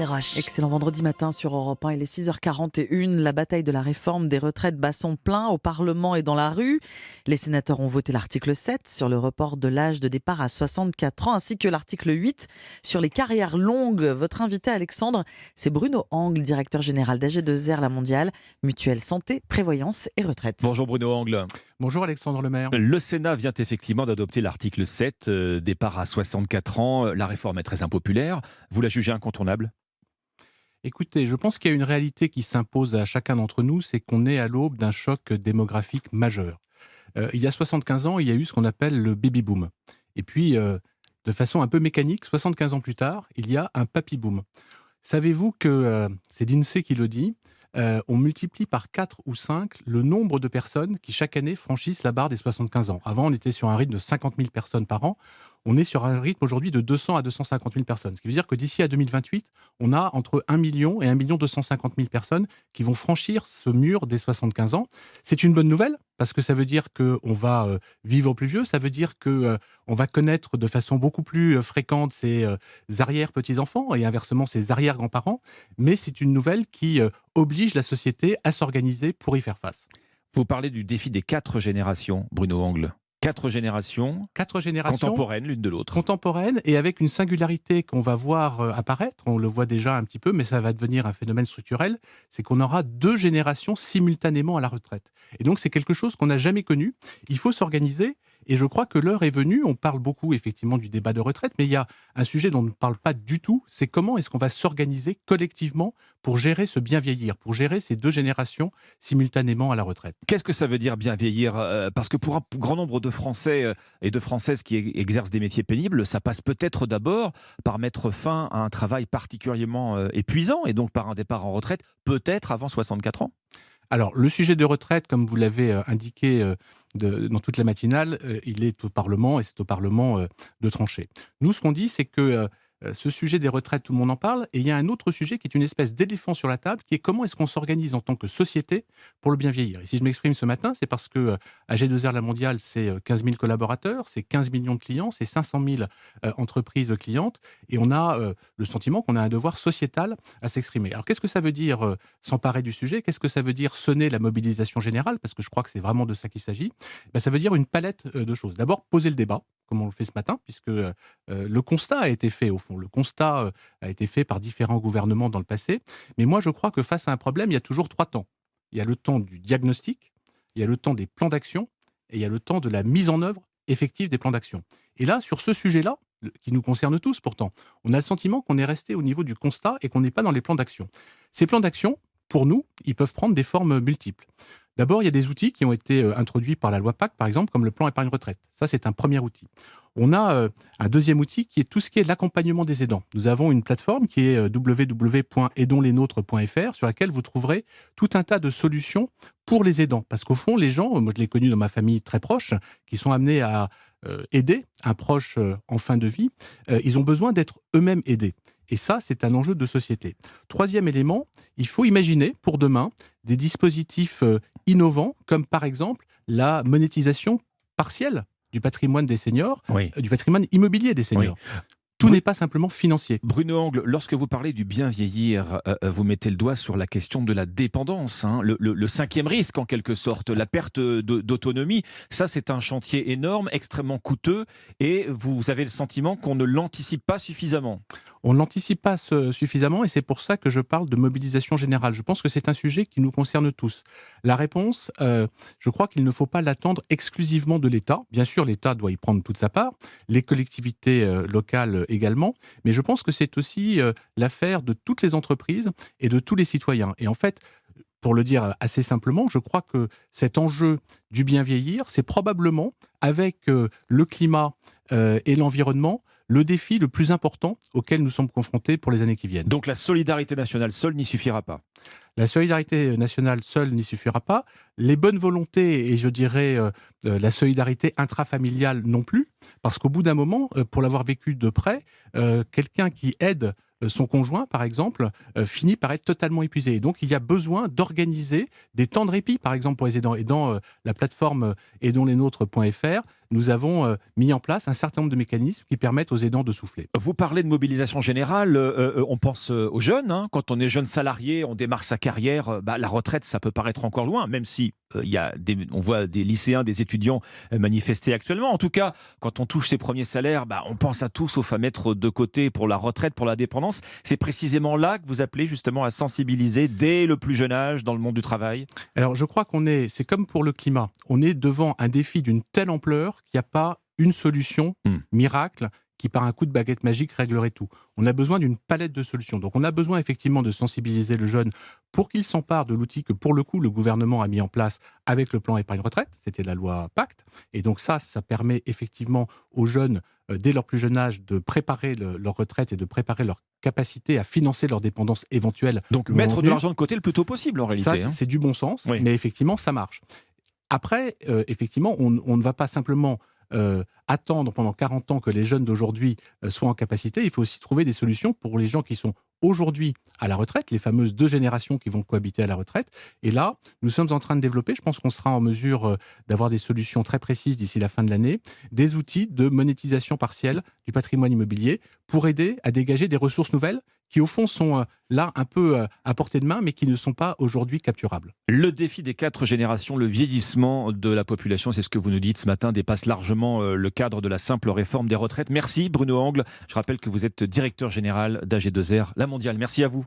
Roche. Excellent vendredi matin sur Europe 1, il est 6h41. La bataille de la réforme des retraites bat son plein au Parlement et dans la rue. Les sénateurs ont voté l'article 7 sur le report de l'âge de départ à 64 ans ainsi que l'article 8 sur les carrières longues. Votre invité Alexandre, c'est Bruno Angle, directeur général d'AG2R La Mondiale, mutuelle santé, prévoyance et retraite. Bonjour Bruno Angle. Bonjour Alexandre Lemaire. Le Sénat vient effectivement d'adopter l'article 7, départ à 64 ans. La réforme est très impopulaire. Vous la jugez incontournable ? Écoutez, je pense qu'il y a une réalité qui s'impose à chacun d'entre nous, c'est qu'on est à l'aube d'un choc démographique majeur. Il y a 75 ans, il y a eu ce qu'on appelle le baby-boom. Et puis, de façon un peu mécanique, 75 ans plus tard, il y a un papy-boom. Savez-vous que, c'est l'INSEE qui le dit, on multiplie par 4 ou 5 le nombre de personnes qui, chaque année, franchissent la barre des 75 ans. Avant, on était sur un rythme de 50 000 personnes par an. On est sur un rythme aujourd'hui de 200 à 250 000 personnes. Ce qui veut dire que d'ici à 2028, on a entre 1 million et 1 250 000 personnes qui vont franchir ce mur des 75 ans. C'est une bonne nouvelle parce que ça veut dire qu'on va vivre plus vieux. Ça veut dire qu'on va connaître de façon beaucoup plus fréquente ses arrière-petits-enfants et inversement ses arrière-grands-parents. Mais c'est une nouvelle qui oblige la société à s'organiser pour y faire face. Vous parlez du défi des 4 générations, Bruno Angle. 4 générations contemporaines l'une de l'autre. Contemporaines et avec une singularité qu'on va voir apparaître, on le voit déjà un petit peu, mais ça va devenir un phénomène structurel, c'est qu'on aura 2 générations simultanément à la retraite. Et donc c'est quelque chose qu'on n'a jamais connu. Il faut s'organiser et je crois que l'heure est venue. On parle beaucoup effectivement du débat de retraite, mais il y a un sujet dont on ne parle pas du tout, c'est comment est-ce qu'on va s'organiser collectivement pour gérer ce bien vieillir, pour gérer ces 2 générations simultanément à la retraite. Qu'est-ce que ça veut dire bien vieillir ? Parce que pour un grand nombre de Français et de Françaises qui exercent des métiers pénibles, ça passe peut-être d'abord par mettre fin à un travail particulièrement épuisant et donc par un départ en retraite, peut-être avant 64 ans. Alors, le sujet de retraite, comme vous l'avez indiqué dans toute la matinale, il est au Parlement et c'est au Parlement de trancher. Nous, ce qu'on dit, c'est que ce sujet des retraites, tout le monde en parle, et il y a un autre sujet qui est une espèce d'éléphant sur la table, qui est comment est-ce qu'on s'organise en tant que société pour le bien vieillir. Et si je m'exprime ce matin, c'est parce que AG2R La Mondiale, c'est 15 000 collaborateurs, c'est 15 millions de clients, c'est 500 000 entreprises clientes, et on a le sentiment qu'on a un devoir sociétal à s'exprimer. Alors qu'est-ce que ça veut dire s'emparer du sujet ? Qu'est-ce que ça veut dire sonner la mobilisation générale ? Parce que je crois que c'est vraiment de ça qu'il s'agit. Ben, ça veut dire une palette de choses. D'abord, poser le débat, comme on le fait ce matin, puisque le constat a été fait, au fond. Le constat a été fait par différents gouvernements dans le passé. Mais moi, je crois que face à un problème, il y a toujours 3 temps. Il y a le temps du diagnostic, il y a le temps des plans d'action, et il y a le temps de la mise en œuvre effective des plans d'action. Et là, sur ce sujet-là, qui nous concerne tous pourtant, on a le sentiment qu'on est resté au niveau du constat et qu'on n'est pas dans les plans d'action. Ces plans d'action, pour nous, ils peuvent prendre des formes multiples. D'abord, il y a des outils qui ont été introduits par la loi PAC, par exemple, comme le plan épargne retraite. Ça, c'est un premier outil. On a un deuxième outil qui est tout ce qui est l'accompagnement des aidants. Nous avons une plateforme qui est www.aidonslesnôtres.fr sur laquelle vous trouverez tout un tas de solutions pour les aidants. Parce qu'au fond, les gens, moi je l'ai connu dans ma famille très proche, qui sont amenés à aider un proche en fin de vie, ils ont besoin d'être eux-mêmes aidés. Et ça, c'est un enjeu de société. Troisième élément, il faut imaginer pour demain des dispositifs innovants, comme par exemple la monétisation partielle du patrimoine des seniors, Oui. Du patrimoine immobilier des seniors. Oui. Tout n'est pas simplement financier. Bruno Angle, lorsque vous parlez du bien vieillir, vous mettez le doigt sur la question de la dépendance, hein, le 5e risque en quelque sorte, la perte d'autonomie. Ça, c'est un chantier énorme, extrêmement coûteux, et vous avez le sentiment qu'on ne l'anticipe pas suffisamment. On ne l'anticipe pas suffisamment et c'est pour ça que je parle de mobilisation générale. Je pense que c'est un sujet qui nous concerne tous. La réponse, je crois qu'il ne faut pas l'attendre exclusivement de l'État. Bien sûr, l'État doit y prendre toute sa part, les collectivités locales également, mais je pense que c'est aussi l'affaire de toutes les entreprises et de tous les citoyens. Et en fait, pour le dire assez simplement, je crois que cet enjeu du bien vieillir, c'est probablement, avec le climat et l'environnement, le défi le plus important auquel nous sommes confrontés pour les années qui viennent. Donc la solidarité nationale seule n'y suffira pas. La solidarité nationale seule n'y suffira pas. Les bonnes volontés et je dirais la solidarité intrafamiliale non plus, parce qu'au bout d'un moment, pour l'avoir vécu de près, quelqu'un qui aide son conjoint, par exemple, finit par être totalement épuisé. Et donc, il y a besoin d'organiser des temps de répit, par exemple, pour les aidants. Et dans la plateforme aidonslesnôtres.fr, nous avons mis en place un certain nombre de mécanismes qui permettent aux aidants de souffler. Vous parlez de mobilisation générale, on pense aux jeunes. Hein. Quand on est jeune salarié, on démarre sa carrière, la retraite, ça peut paraître encore loin, même si on voit des lycéens, des étudiants manifester actuellement. En tout cas, quand on touche ses premiers salaires, on pense à tout sauf à mettre de côté pour la retraite, pour la dépendance. C'est précisément là que vous appelez justement à sensibiliser dès le plus jeune âge dans le monde du travail. Alors je crois c'est comme pour le climat, on est devant un défi d'une telle ampleur qu'il n'y a pas une solution miracle qui par un coup de baguette magique réglerait tout. On a besoin d'une palette de solutions. Donc on a besoin effectivement de sensibiliser le jeune pour qu'il s'empare de l'outil que pour le coup le gouvernement a mis en place avec le plan épargne retraite, c'était la loi Pacte. Et donc ça permet effectivement aux jeunes, dès leur plus jeune âge, de préparer leur retraite et de préparer leur capacité à financer leur dépendance éventuelle. Donc mettre de l'argent de côté le plus tôt possible en réalité. Ça, c'est du bon sens, Oui. mais effectivement ça marche. Après, effectivement, on ne va pas simplement attendre pendant 40 ans que les jeunes d'aujourd'hui soient en capacité. Il faut aussi trouver des solutions pour les gens qui sont aujourd'hui à la retraite, les fameuses 2 générations qui vont cohabiter à la retraite. Et là, nous sommes en train de développer, je pense qu'on sera en mesure d'avoir des solutions très précises d'ici la fin de l'année, des outils de monétisation partielle du patrimoine immobilier pour aider à dégager des ressources nouvelles qui au fond sont là un peu à portée de main, mais qui ne sont pas aujourd'hui capturables. Le défi des 4 générations, le vieillissement de la population, c'est ce que vous nous dites ce matin, dépasse largement le cadre de la simple réforme des retraites. Merci Bruno Angle. Je rappelle que vous êtes directeur général d'AG2R, la mondiale. Merci à vous.